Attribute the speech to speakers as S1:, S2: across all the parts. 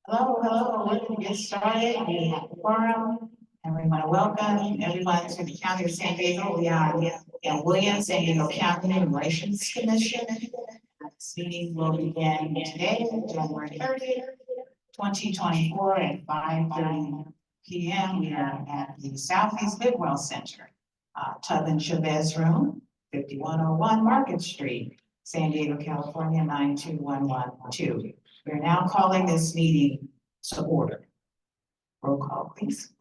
S1: Hello, we're going to get started. We have a forum, and we want to welcome everyone to the County of San Diego. We are in Williams, San Diego County Relations Commission. This meeting will begin today, January 30th, 2024 at 5:30 p.m. We are at the Southeast Bidwell Center, Tubman Chavez Room, 5101 Market Street, San Diego, California, 92112. We are now calling this meeting to order. Roll call, please.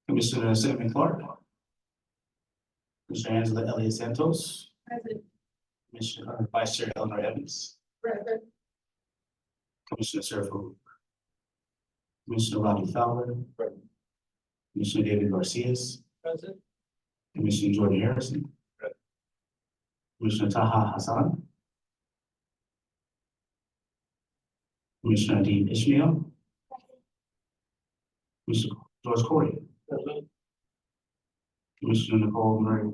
S2: Commissioner Cinnamon Clark. Commissioner Angela Elliott Santos.
S1: Present.
S2: Commissioner Vice Chair Eleanor Evans.
S1: Present.
S2: Commissioner Sarah Farouk. Commissioner Robbie Fowler. Present. Commissioner David Garcias. Present. Commissioner Jordan Harrison. Present. Commissioner Taha Hassan. Commissioner Dean Ishmael. Commissioner George Corey. Present. Commissioner Nicole Murray.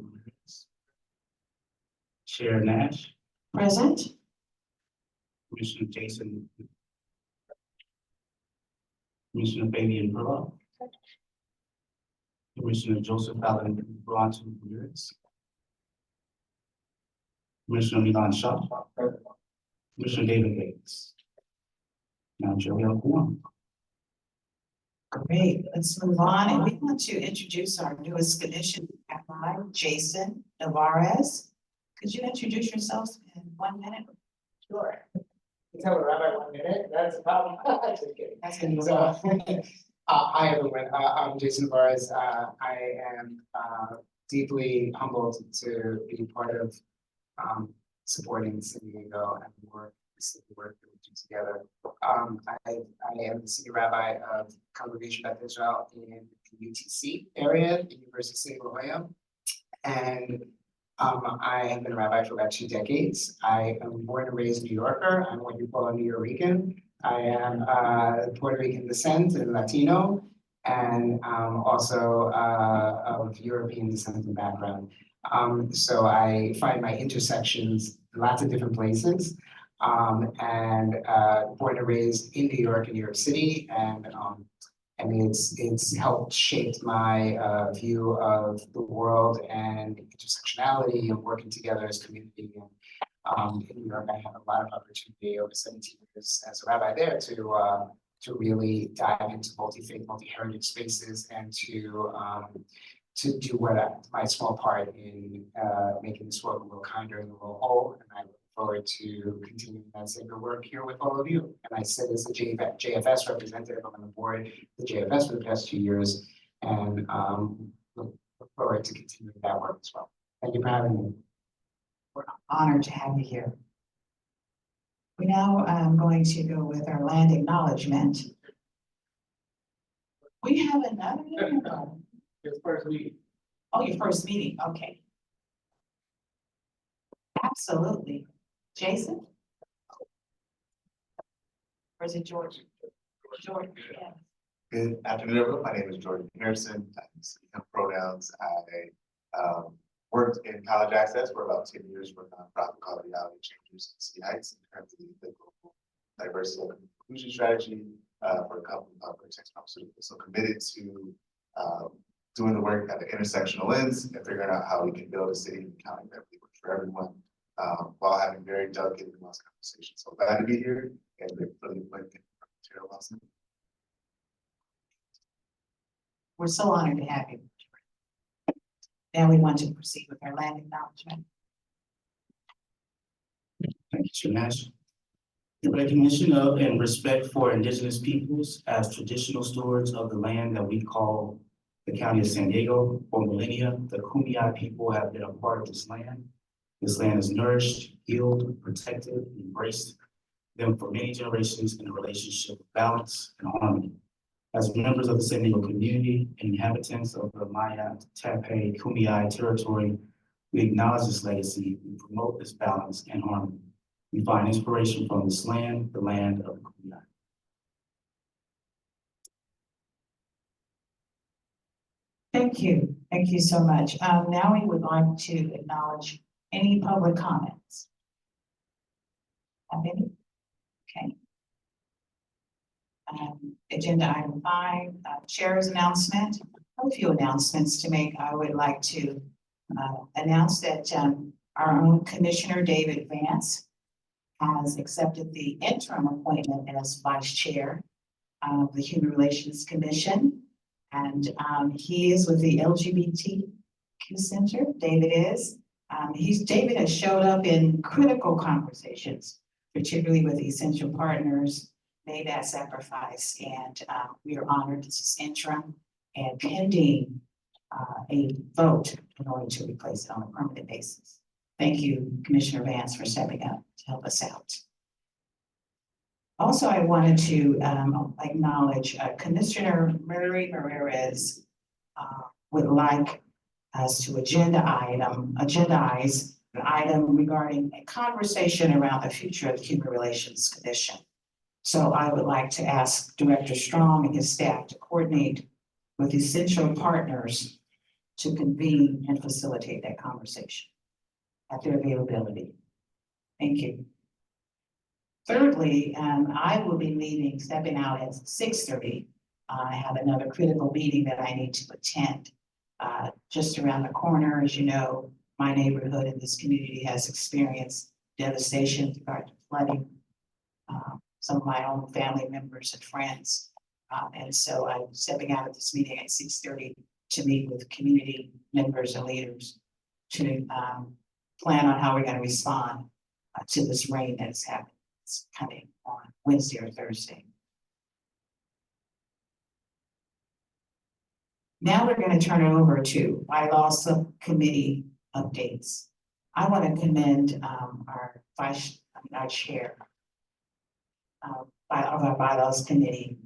S2: Chair Nash.
S1: Present.
S2: Commissioner Jason. Commissioner Fabian Perla. Commissioner Joseph Allen Bronson Ramirez. Commissioner Milan Shah. Commissioner David Bates. Now, Chair, we have one.
S1: Great, let's move on. And we want to introduce our newest commission, Rabbi Jason Navarez. Could you introduce yourselves in 1 minute?
S3: Sure. You tell a rabbi 1 minute, that's a problem. Just kidding.
S1: That's gonna be
S3: So, hi everyone, I'm Jason Navarez. I am deeply humbled to be part of supporting San Diego and the work that we do together. I am the senior rabbi of Congregation Beth Israel in the UTC area, the University of San Diego, and I have been a rabbi for about 2 decades. I am born and raised New Yorker. I'm what you call a New Yorican. I am Puerto Rican descent and Latino, and also of European descent and background. So I find my intersections in lots of different places. And born and raised in New York and New York City, and it's helped shape my view of the world and intersectionality and working together as community. And in New York, I had a lot of opportunity over 17 years as a rabbi there to really dive into multi-faith, multi-heritage spaces and to do my small part in making this world a little kinder and a little whole. And I look forward to continuing that sacred work here with all of you. And I sit as a JFS representative. I'm on the board of the JFS for the past 2 years, and look forward to continuing that work as well. Thank you for having me.
S1: We're honored to have you here. We now going to go with our land acknowledgement. We have another one.
S3: Your first meeting.
S1: Oh, your first meeting, okay. Absolutely. Jason? Or is it George? George, yeah.
S4: Good afternoon, everyone. My name is Jordan Harrison. I use pronouns. I worked in college access for about 10 years for a nonprofit called Reality Changers in City Heights in terms of the global diversity and inclusion strategy for a company called Vertex Pharmaceuticals. So committed to doing the work at the intersectional lens and figuring out how we can build a city and county that really works for everyone, while having very delicate and nuanced conversations. So glad to be here and really Terry Wilson.
S1: We're so honored to have you. Now we want to proceed with our land acknowledgement.
S2: Thank you, Chair Nash. In recognition of and respect for Indigenous peoples as traditional stewards of the land that we call the County of San Diego, for millennia, the Kumeyaay people have been a part of this land. This land has nourished, healed, protected, and embraced them for many generations in a relationship of balance and harmony. As members of the San Diego community and inhabitants of the Maya Tepe Kumeyaay territory, we acknowledge this legacy and promote this balance and harmony. We find inspiration from this land, the land of the Kumeyaay.
S1: Thank you. Thank you so much. Now we would like to acknowledge any public comments. Have any? Okay. Agenda item 5, chair's announcement. A few announcements to make. I would like to announce that our own Commissioner David Vance has accepted the interim appointment as vice chair of the Human Relations Commission. And he is with the LGBTQ Center. David is. David has showed up in critical conversations, particularly with essential partners, made that sacrifice, and we are honored. This is interim and pending a vote in order to replace it on a permanent basis. Thank you, Commissioner Vance, for stepping up to help us out. Also, I wanted to acknowledge Commissioner Murray Ramirez would like us to agendize an item regarding a conversation around the future of the Human Relations Commission. So I would like to ask Director Strong and his staff to coordinate with essential partners to convene and facilitate that conversation at their availability. Thank you. Thirdly, I will be stepping out at 6:30. I have another critical meeting that I need to attend. Just around the corner, as you know, my neighborhood in this community has experienced devastation with regard to flooding. Some of my own family members and friends. And so I'm stepping out of this meeting at 6:30 to meet with community members and leaders to plan on how we're going to respond to this rain that is happening. It's coming on Wednesday or Thursday. Now we're going to turn it over to bylaw subcommittee updates. I want to commend our chair of our bylaws committee,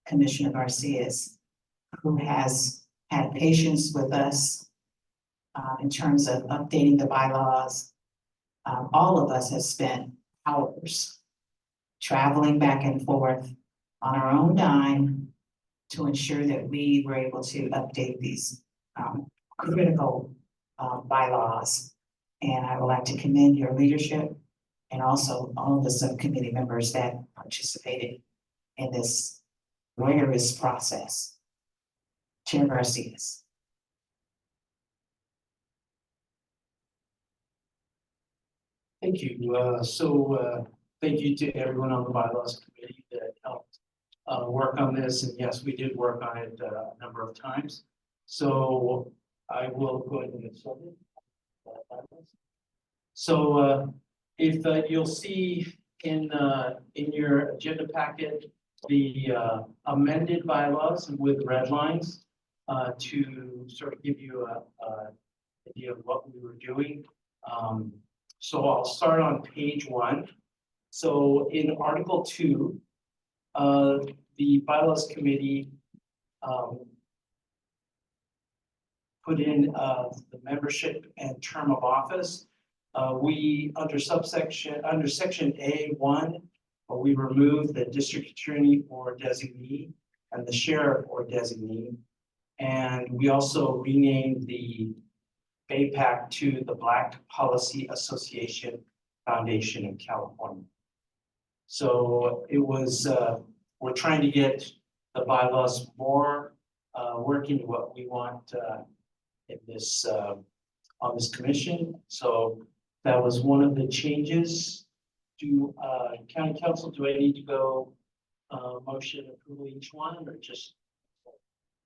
S1: Commissioner Garcias, who has had patience with us in terms of updating the bylaws. All of us have spent hours traveling back and forth on our own dime to ensure that we were able to update these critical bylaws. And I would like to commend your leadership and also all of the subcommittee members that participated in this rigorous process. Chair Garcias.
S5: Thank you. Thank you to everyone on the bylaws committee that helped work on this. And yes, we did work on it a number of times. So I will go ahead and get started. So if you'll see in your agenda packet, the amended bylaws with red lines to sort of give you a idea of what we were doing. So I'll start on page 1. So in Article 2, the bylaws committee put in the membership and term of office. We under section A1, we removed the district attorney or designee and the sheriff or designee, and we also renamed the BAPAC to the Black Policy Association Foundation in California. So it was we're trying to get the bylaws more working what we want in this on this commission. So that was one of the changes. Do County Council, do I need to go motion approval each one or just?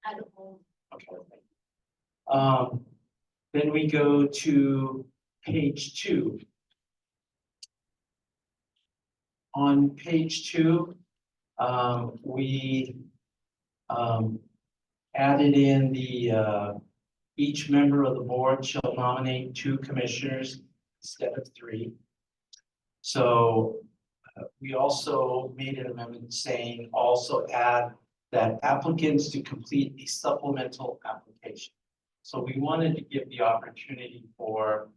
S5: I don't know. Okay. Then we go to page 2. On page 2, we added in the each member of the board shall nominate 2 commissioners instead of 3. So we also made an amendment saying also add that applicants to complete a supplemental application. So we wanted to give the opportunity for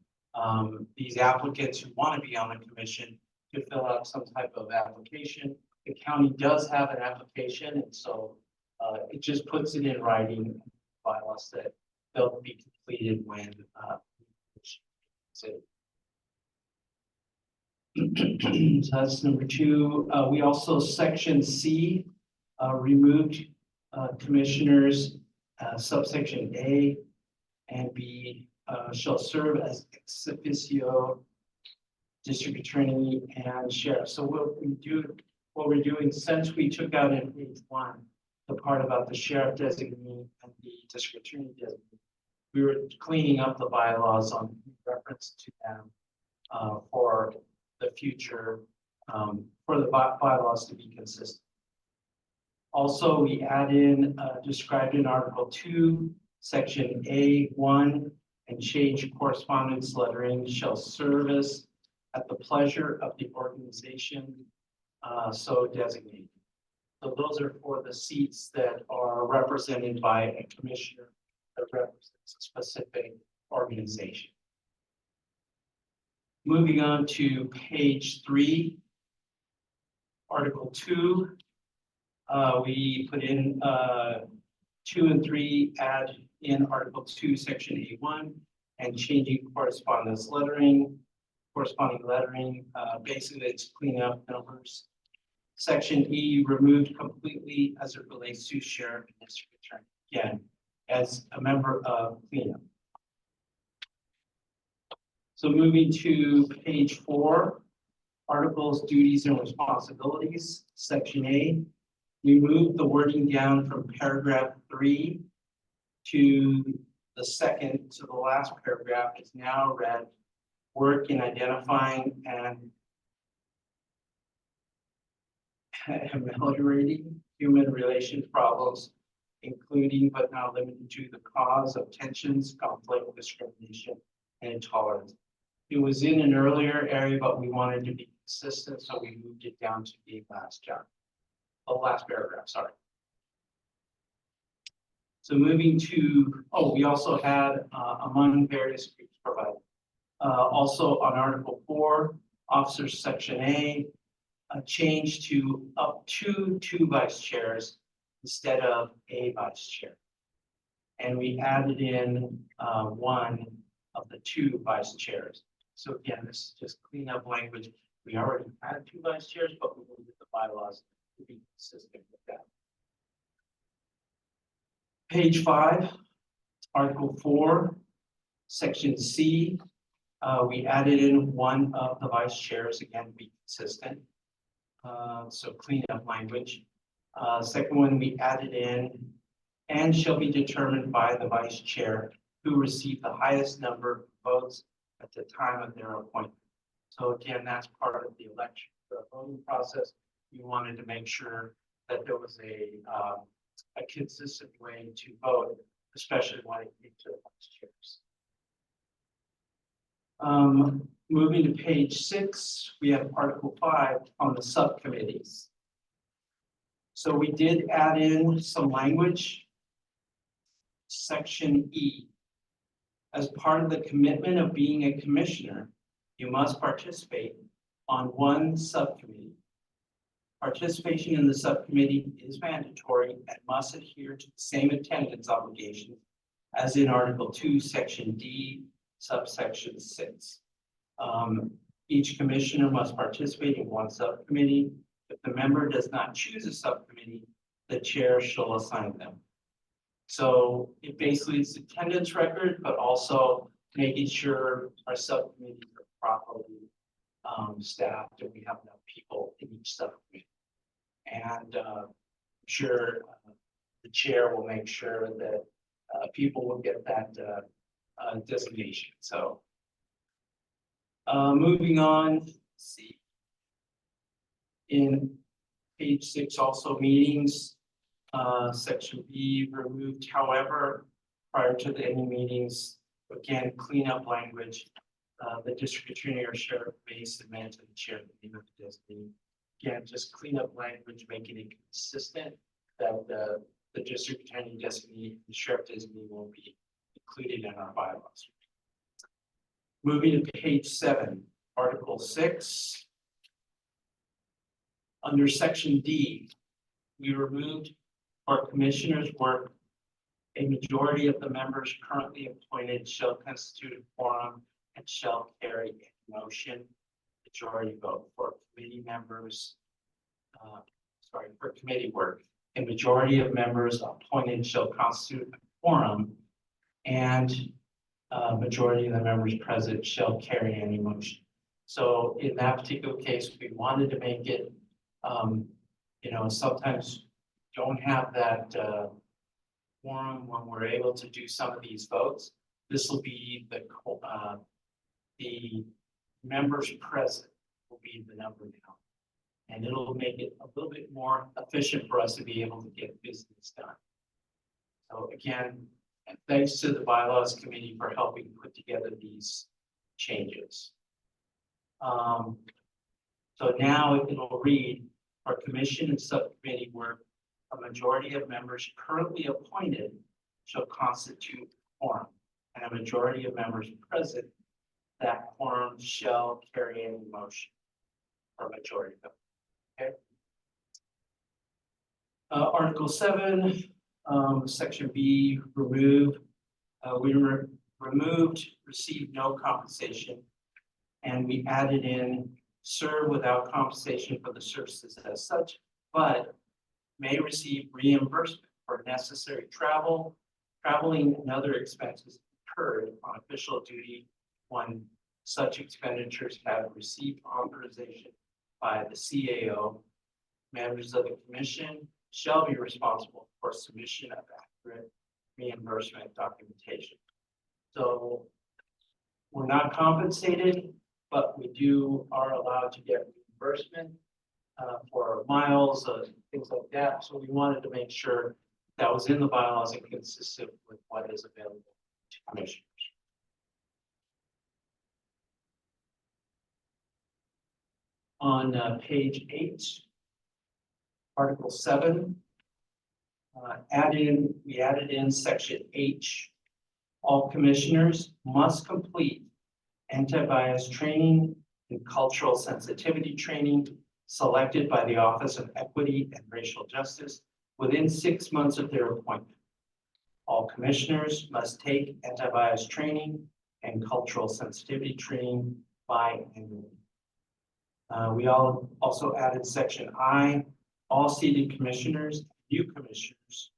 S5: these applicants who want to be on the commission to fill out some type of application. The county does have an application, and so it just puts it in writing bylaws that they'll be completed when So that's number two. We also, section C, removed commissioners, subsection A and B shall serve as ex officio district attorney and sheriff. So what we're doing, since we took out in page 1, the part about the sheriff designee and the district attorney designee, we were cleaning up the bylaws on reference to them for the future, for the bylaws to be consistent. Also, we add in, described in Article 2, Section A1, and change correspondence lettering shall service at the pleasure of the organization so designated. So those are for the seats that are represented by a commissioner that represents a specific organization. Moving on to page 3, Article 2, we put in 2 and 3, add in Article 2, Section A1, and changing corresponding lettering. Basically, it's cleaning up numbers. Section E, removed completely as it relates to sheriff and district attorney. Again, as a member of cleanup. So moving to page 4, articles, duties, and responsibilities. Section A, we moved the wording down from paragraph 3 to the second to the last paragraph. Is now read, work in identifying and ameliorating human relations problems, including but not limited to the cause of tensions, conflict, discrimination, and intolerance. It was in an earlier area, but we wanted to be consistent, so we moved it down to the last paragraph, sorry. So moving to, we also had among various groups provided. Also on Article 4, officers section A, a change to up to 2 vice chairs instead of a vice chair. And we added in 1 of the 2 vice chairs. So again, this is just cleanup language. We already had 2 vice chairs, but we moved the bylaws to be consistent with that. Page 5, Article 4, Section C, we added in 1 of the vice chairs, again, to be consistent. So clean up language. Second one, we added in, and shall be determined by the vice chair who received the highest number of votes at the time of their appointment. So again, that's part of the election, the voting process. We wanted to make sure that there was a consistent way to vote, especially when it came to vice chairs. Moving to page 6, we have Article 5 on the subcommittees. So we did add in some language. Section E. As part of the commitment of being a commissioner, you must participate on 1 subcommittee. Participation in the subcommittee is mandatory and must adhere to the same attendance obligations as in Article 2, Section D, subsection 6. Each commissioner must participate in 1 subcommittee. If the member does not choose a subcommittee, the chair shall assign them. So it basically is attendance record, but also making sure our subcommittees are properly staffed and we have enough people in each subcommittee. And I'm sure the chair will make sure that people will get that designation. So moving on, let's see. In page 6, also meetings, section B removed. However, prior to any meetings, again, clean up language. The district attorney or sheriff may submit to the chair the name of the designee. Again, just clean up language, making it consistent that the district attorney designee, the sheriff designee will be included in our bylaws. Moving to page 7, Article 6. Under section D, we removed for commissioners' work, a majority of the members currently appointed shall constitute a quorum and shall carry a motion. majority vote for committee members. For committee work, a majority of members appointed shall constitute a quorum, and a majority of the members present shall carry any motion. So in that particular case, we wanted to make it, sometimes don't have that quorum when we're able to do some of these votes. This will be the members present will be the number now. And it'll make it a little bit more efficient for us to be able to get business done. So again, thanks to the bylaws committee for helping put together these changes. So now it'll read, for commission and subcommittee work, a majority of members currently appointed shall constitute a quorum, and a majority of members present, that quorum shall carry any motion or majority vote. Okay. Article 7, Section B, remove. We removed receive no compensation, and we added in serve without compensation for the services as such, but may receive reimbursement for necessary traveling and other expenses incurred on official duty when such expenditures have received authorization by the CAO. Members of the commission shall be responsible for submission of accurate reimbursement documentation. So we're not compensated, but we are allowed to get reimbursement for miles, things like that. So we wanted to make sure that was in the bylaws and consistent with what is available to commissioners. On page 8, Article 7, we added in Section H. All commissioners must complete anti-bias training and cultural sensitivity training selected by the Office of Equity and Racial Justice within 6 months of their appointment. All commissioners must take anti-bias training and cultural sensitivity training biannually. We also added Section I. All seated commissioners, new commissioners,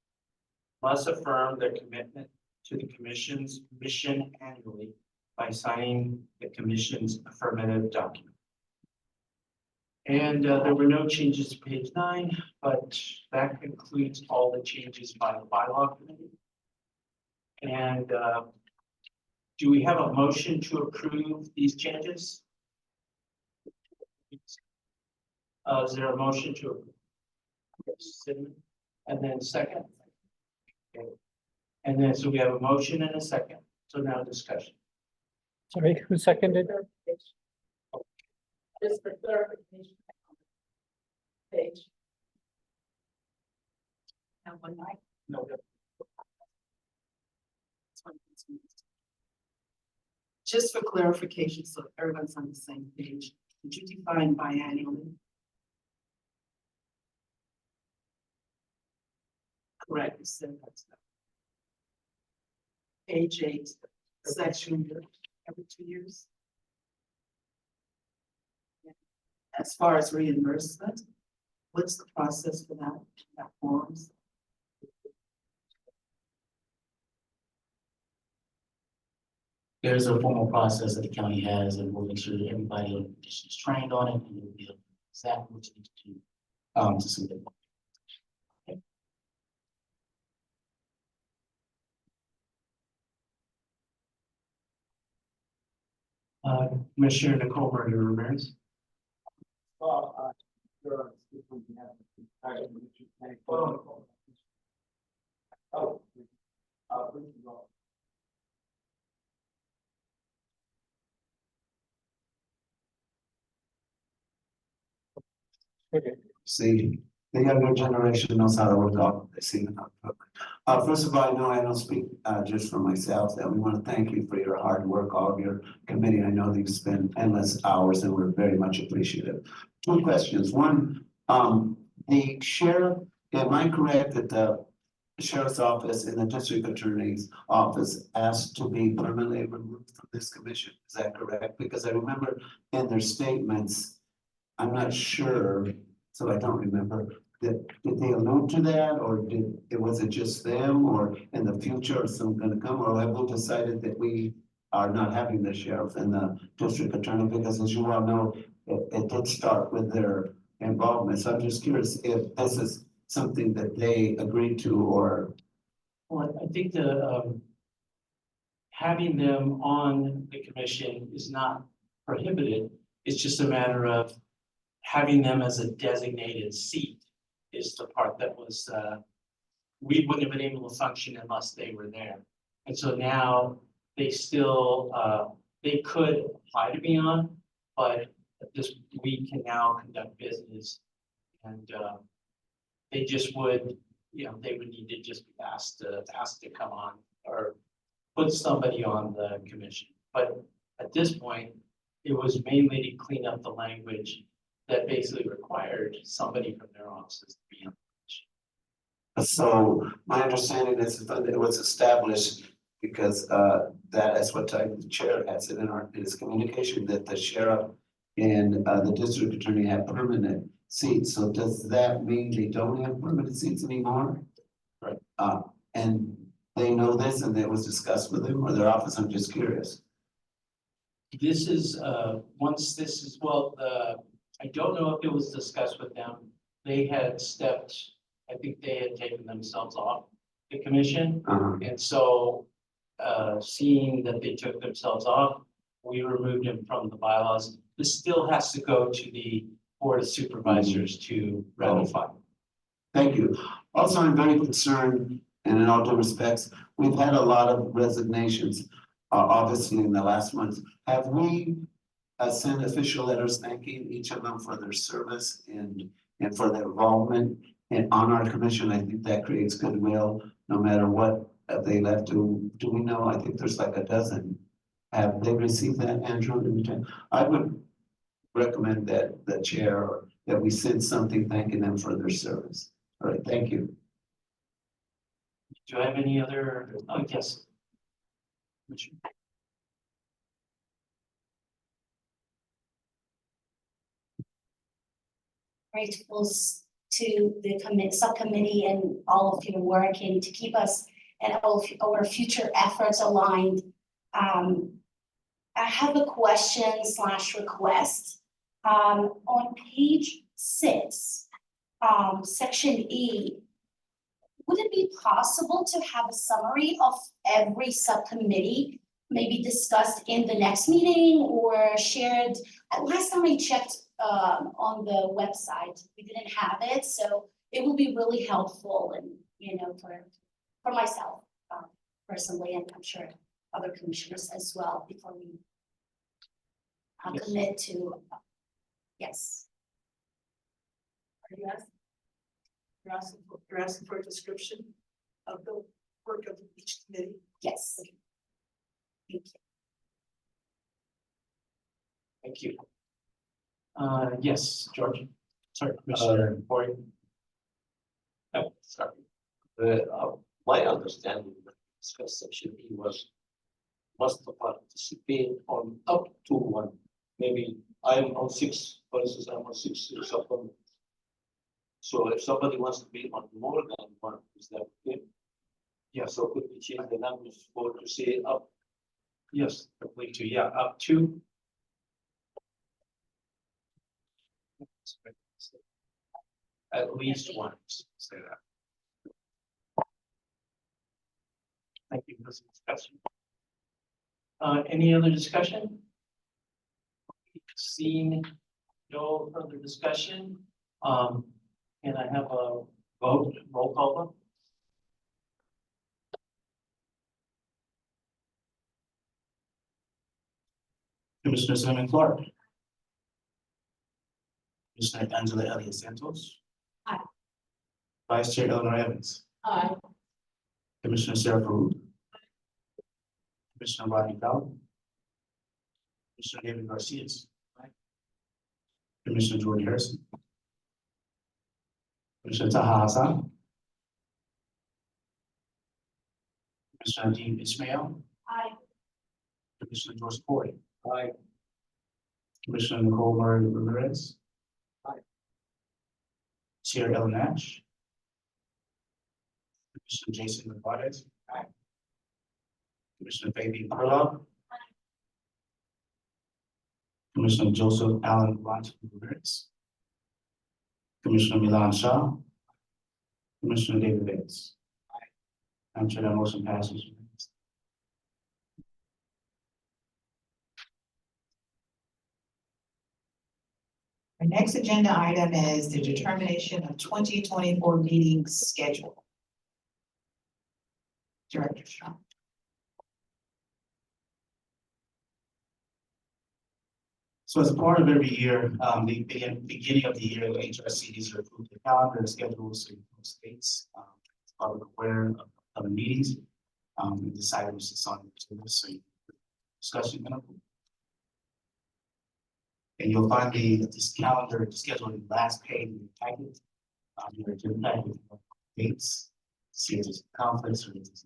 S5: must affirm their commitment to the commission's mission annually by signing the commission's affirmative document. And there were no changes to page 9, but that concludes all the changes by the bylaw committee. And do we have a motion to approve these changes? Is there a motion to approve? And then second? Okay. And then, so we have a motion and a second. So now discussion.
S6: Sorry, who seconded?
S1: Just for clarification. Page. Have one mic.
S5: No.
S7: Just for clarification, so everyone's on the same page, did you define biannually? Correct, you said that's page 8, section every 2 years. As far as reimbursement, what's the process for that forms?
S2: There's a formal process that the county has, and we'll make sure that everybody is trained on it, and you'll be able to know exactly what you need to do to submit. Commissioner Nicole Ramirez.
S8: See, the younger generation knows how to work off. They see it out. First of all, I don't speak just for myself, that we want to thank you for your hard work, all of your committee. I know that you've spent endless hours and we're very much appreciative. 2 questions. One, the sheriff, am I correct that the sheriff's office and the district attorney's office asked to be permanently removed from this commission. Is that correct? Because I remember in their statements, I'm not sure, so I don't remember, did they allude to that, or was it just them, or in the future, is someone gonna come, or have we decided that we are not having the sheriff and the district attorney? Because as you well know, it did start with their involvement. So I'm just curious if this is something that they agreed to, or.
S5: Well, I think having them on the commission is not prohibited. It's just a matter of having them as a designated seat is the part that was, we wouldn't have been able to function unless they were there. And so now they still, they could apply to be on, but we can now conduct business. And they just would, they would need to just be asked to come on or put somebody on the commission. But at this point, it was mainly to clean up the language that basically required somebody from their offices to be on the commission.
S8: So my understanding is that it was established because that is what the chair had said in his communication, that the sheriff and the district attorney have permanent seats. So does that mean they don't have permanent seats anymore?
S5: Right.
S8: And they know this and it was discussed with them or their office? I'm just curious.
S5: This is, once this is, well, I don't know if it was discussed with them. They had stepped, I think they had taken themselves off the commission. And so, seeing that they took themselves off, we removed them from the bylaws. This still has to go to the Board of Supervisors to ratify.
S8: Thank you. Also, I'm very concerned, and in all due respects, we've had a lot of resignations, obviously in the last month. Have we sent official letters thanking each of them for their service and for their involvement on our commission? I think that creates goodwill, no matter what they left to. Do we know? I think there's like a dozen. Have they received that, Andrew? I would recommend that the chair or that we send something thanking them for their service. All right, thank you.
S5: Do I have any other, yes.
S9: Grateful to the subcommittee and all of your work and to keep us and all of our future efforts aligned. I have a question/request. On page 6, section E, would it be possible to have a summary of every subcommittee, maybe discussed in the next meeting or shared? Last time I checked on the website, we didn't have it, so it will be really helpful and, for myself personally, and I'm sure other commissioners as well, before we commit to, yes.
S7: Are you asking? You're asking for a description of the work of each committee?
S9: Yes. Thank you.
S5: Thank you. Yes, George. Sorry, Commissioner Boyd. Oh, sorry.
S10: My understanding that discuss section E must participate on up to one. Maybe I'm on 6, for instance, I'm on 6 supplements. So if somebody wants to be on more than one, is that okay?
S5: Yeah.
S10: So could we change the language for to say up?
S5: Yes, complete to, yeah, up to. At least one, say that. Thank you for this discussion. Any other discussion? Seeing no further discussion, can I have a vote, roll call vote?
S2: Commissioner Simon Clark. Commissioner Angela Elliott Santos.
S9: Aye.
S2: Vice Chair Eleanor Evans.
S7: Aye.
S2: Commissioner Sarah Farouk. Commissioner Rodney Powell. Commissioner David Garcia. Commissioner Jordan Harrison. Commissioner Taha Hassan. Commissioner Dean Ishmael,
S9: Aye.
S2: Commissioner George Corey,
S10: Aye.
S2: Commissioner Nicole Murray Ramirez.
S10: Aye.
S2: Chair Ellen Nash. Commissioner Jason Narvaez.
S3: Aye.
S2: Commissioner Fabian Perla. Commissioner Joseph Allen Ramirez. Commissioner Milan Shah. Commissioner David Bates. I'm sure that motion passes.
S1: Our next agenda item is the determination of 2024 meeting schedule. Director Shaw.
S2: So as a part of every year, the beginning of the year, the HRCDs are approved the calendar and schedules so states, public aware of the meetings. We decided to sign to this, so discussion. And you'll find this calendar schedule in the last page of the packet. Your agenda packet, dates, see if there's conflicts or if there's.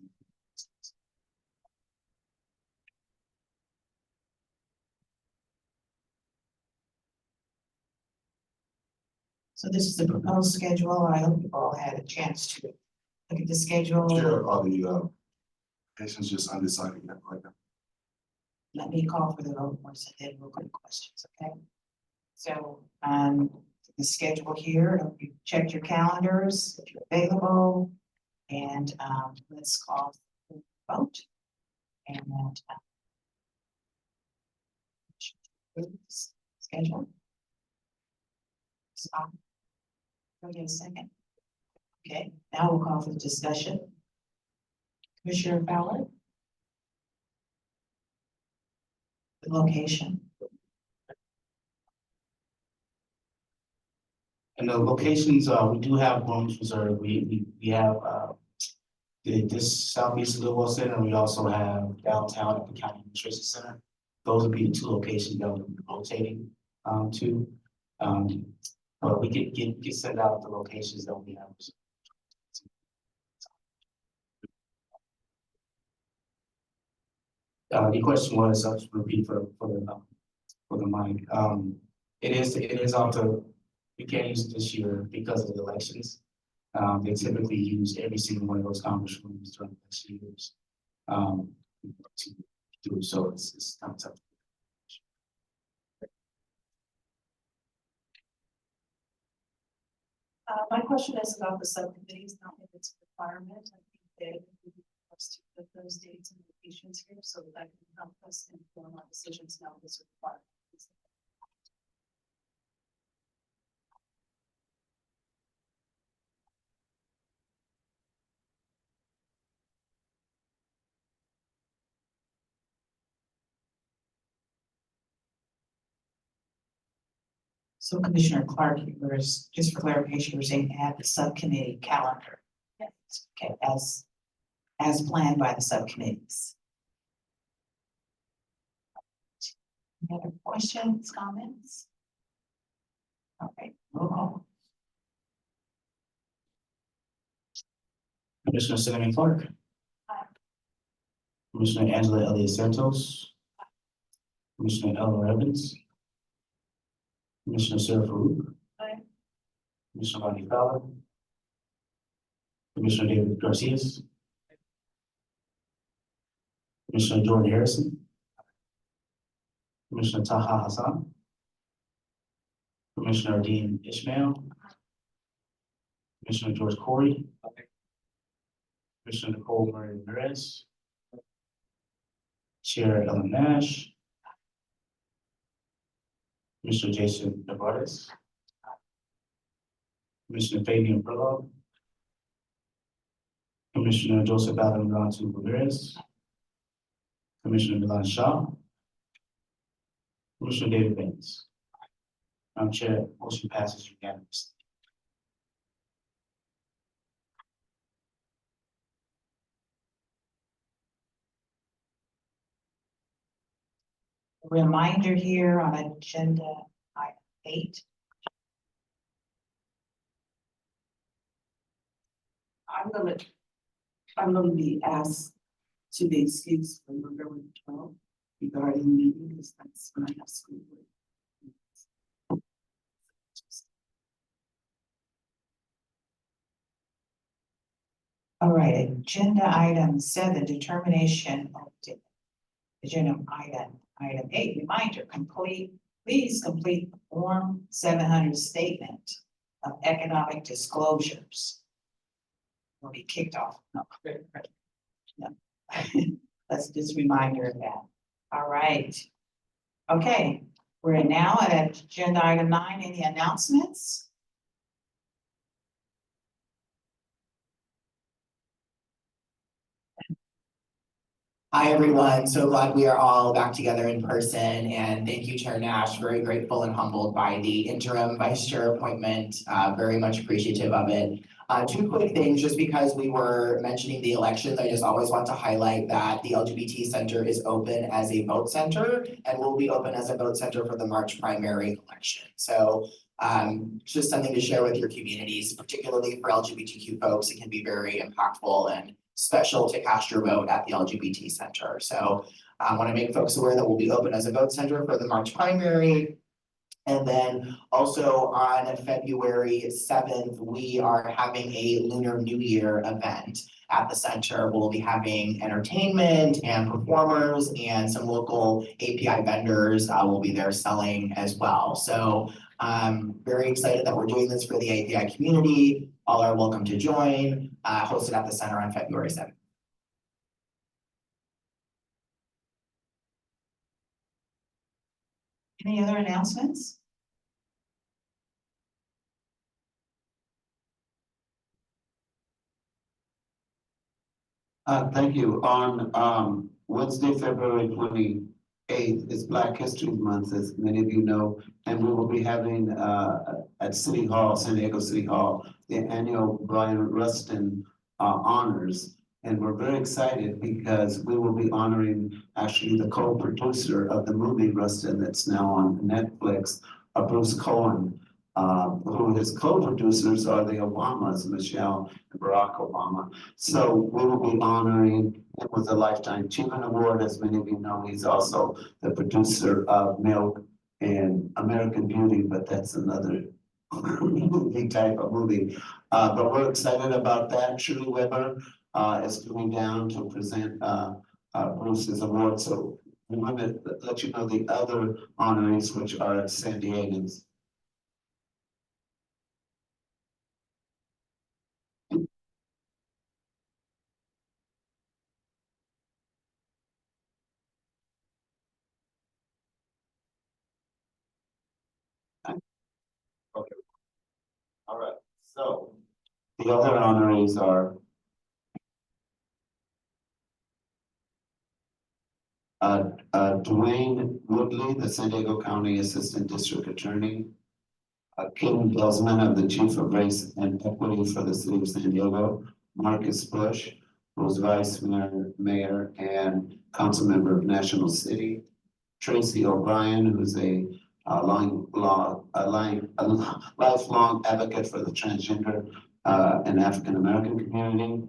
S1: So this is the proposed schedule. I hope you all had a chance to look at the schedule.
S4: Sure, are the patients just undecided yet right now?
S1: Let me call for the vote once and then we'll go to questions, okay? So, the schedule here, hope you checked your calendars, if you're available, and, let's call for the vote. And, schedule. Stop. Go get a second. Okay, now we'll call for the discussion. Commissioner Fowler? The location.
S2: And the locations, we do have rooms reserved. We have, this Southeast Louisville Center. We also have downtown at the County Administration Center. Those would be the two locations that we'll be rotating, to. But we get sent out the locations that we have. The question was, I'll just repeat for the mic. It is up to, we can't use it this year because of the elections. They typically use every single one of those conference rooms during the next years. To do so, it's kind of tough.
S7: My question is about the subcommittees, not if it's a requirement. I think that we need us to put those dates and locations here so that can help us inform our decisions now this requirement.
S1: So Commissioner Clark, you were, just for clarification, you were saying add the subcommittee calendar.
S7: Yes.
S1: Okay, as planned by the subcommittees. Any other questions, comments? Okay, roll call.
S2: Commissioner Cinnamon Clark.
S7: Aye.
S2: Commissioner Angela Elliott Santos. Commissioner Eleanor Evans. Commissioner Sarah Farouk.
S7: Aye.
S2: Commissioner Bonnie Fowler. Commissioner David Garcias. Commissioner Jordan Harrison. Commissioner Taha Hassan. Commissioner Dean Ishmael. Commissioner George Corey. Commissioner Nicole Murray Ramirez. Chair Ellen Nash. Commissioner Jason Narvaez. Commissioner Fabian Perla. Commissioner Joseph Allen Ramirez. Commissioner Milan Shah. Commissioner David Bates. Madam Chair, motion passes unanimously.
S1: A reminder here on agenda item 8. I'm gonna be asked to be excused from November 12th regarding meeting, because that's when I have school. All right, agenda item 7, determination of agenda item 8, reminder, please complete the Form 700 statement of economic disclosures. Will be kicked off. No. No. Let's just reminder of that. All right. Okay, we're now at agenda item 9, any announcements?
S11: Hi, everyone. So glad we are all back together in person, and thank you, Chair Nash. Very grateful and humbled by the interim vice chair appointment. Very much appreciative of it. 2 quick things, just because we were mentioning the elections, I just always want to highlight that the LGBT Center is open as a vote center and will be open as a vote center for the March primary election. So just something to share with your communities, particularly for LGBTQ folks. It can be very impactful and special to cast your vote at the LGBT Center. So I want to make folks aware that we'll be open as a vote center for the March primary. And then also on February 7th, we are having a Lunar New Year event at the center. We'll be having entertainment and performers, and some local API vendors will be there selling as well. So I'm very excited that we're doing this for the API community. All are welcome to join, hosted at the center on February 7th.
S1: Any other announcements?
S8: Thank you. On Wednesday, February 28th is Black History Month, as many of you know, and we will be having at City Hall, San Diego City Hall, the annual Brian Rustin honors. And we're very excited because we will be honoring actually the co-producer of the movie Rustin that's now on Netflix, Bruce Cohen, who his co-producers are the Obamas, Michelle and Barack Obama. So we will be honoring him with a Lifetime Achievement Award. As many of you know, he's also the producer of Milk and American Beauty, but that's another movie type of movie. But we're excited about that. Shirley Weber is coming down to present Bruce's award. So we want to let you know the other honorees, which are San Diegans. Okay. All right. So the other honorees are Dwayne Woodley, the San Diego County Assistant District Attorney, Kim Gelsman of the Chief of Race and Equity for the City of San Diego, Marcus Bush, who's Vice Mayor and Council Member of National City, Tracy O'Brien, who's a lifelong advocate for the transgender and African American community,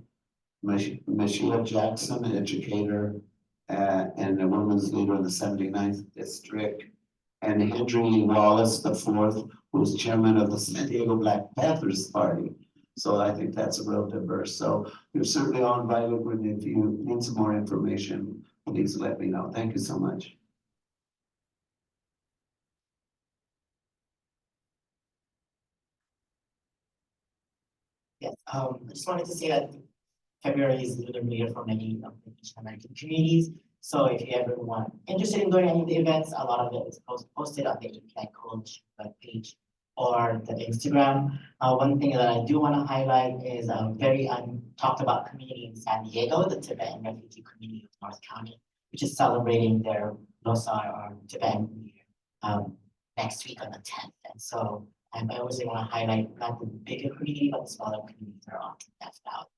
S8: Michelle Jackson, educator and a women's leader in the 79th District, and Henry Wallace IV, who's chairman of the San Diego Black Panthers Party. So I think that's a real diverse. So you're certainly all invited, and if you need some more information, please let me know. Thank you so much.
S11: Yes, I just wanted to say that February is Lunar New Year for many of the Asian American communities. So if you ever want interested in going to any of the events, a lot of it is posted on the API Coach webpage or the Instagram. One thing that I do want to highlight is a very talked about community in San Diego, the Tibetan refugee community of North County, which is celebrating their Losar or Tibetan New Year next week on the 10th. And so I always want to highlight not the bigger community, but the smaller communities that are often left out.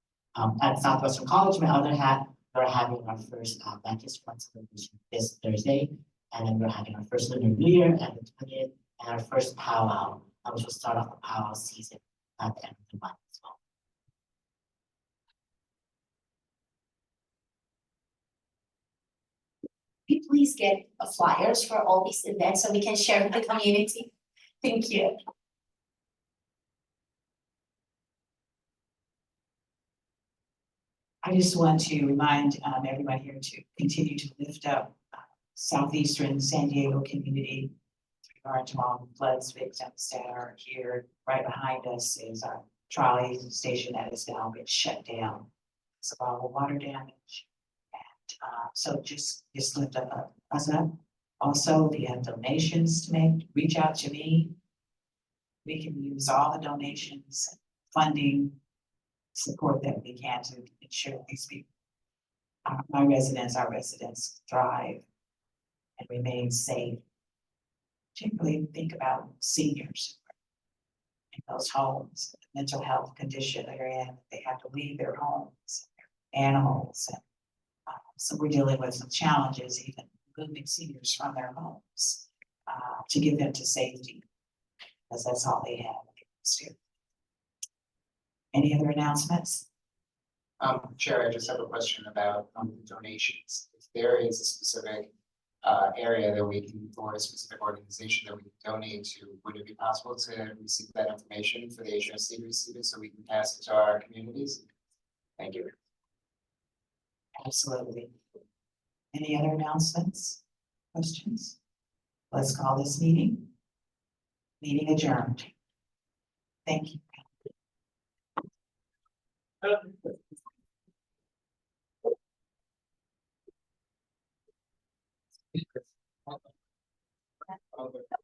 S11: At Southwestern College, my other hat, we're having our first Black History Month celebration this Thursday, and then we're having our first Lunar New Year at the 20th, and our first powwow, which will start off the powwow season at the end of the month as well.
S9: we please get flyers for all these events so we can share with the community? Thank you.
S1: I just want to remind everyone here to continue to lift up southeastern San Diego community with regard to all the floods victims that are here. Right behind us is our trolley station that has now been shut down. It's of all the water damage. And so just lift up us up. Also, if you have donations to make, reach out to me. We can use all the donations, funding, support that we can to ensure these people, our residents thrive and remain safe. Particularly think about seniors in those homes, the mental health condition they're in, they have to leave their homes, their animals. And, so we're dealing with some challenges, even moving seniors from their homes to get them to safety, because that's all they have. Any other announcements?
S3: Chair, I just have a question about donations. If there is a specific area that we can, or a specific organization that we can donate to, would it be possible to receive that information for the HRC to receive it so we can pass it to our communities? Thank you.
S1: Absolutely. Any other announcements, questions? Let's call this meeting adjourned. Thank you.